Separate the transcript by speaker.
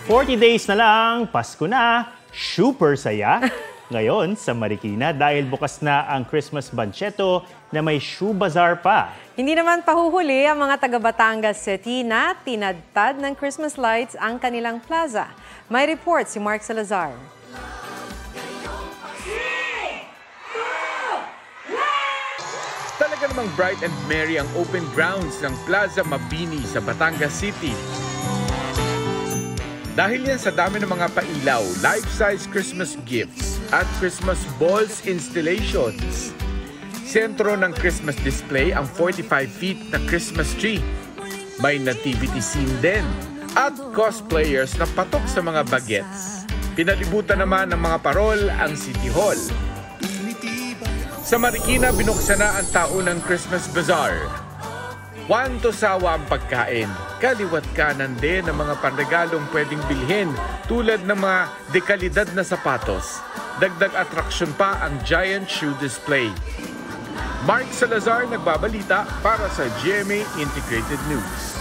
Speaker 1: 40 days na lang, Pasko na, super saya. Ngayon sa Marikina dahil bukas na ang Christmas Banchetto na may shoe bazaar pa.
Speaker 2: Hindi naman pahuhuli ang mga taga Batangas City na tinadtad ng Christmas lights ang kanilang plaza. May report si Mark Salazar.
Speaker 3: Talaga namang bright and merry ang open grounds ng Plaza Mabini sa Batangas City. Dahil yan sa dami ng mga pailaw, life-size Christmas gifts at Christmas balls installations. Sentro ng Christmas display ang 45 feet na Christmas tree. May nativity scene din at cosplayers na patok sa mga bagets. Pinalibutan naman ng mga parol ang City Hall. Sa Marikina, binuksan na ang taunang Christmas Bazaar. Wanto sawa ang pagkain. Kaliwat kanan din ang mga panregalong pwedeng bilhin tulad ng mga dekalidad na sapatos. Dagdag atraksyon pa ang giant shoe display. Mark Salazar nagbabalita para sa GMA Integrated News.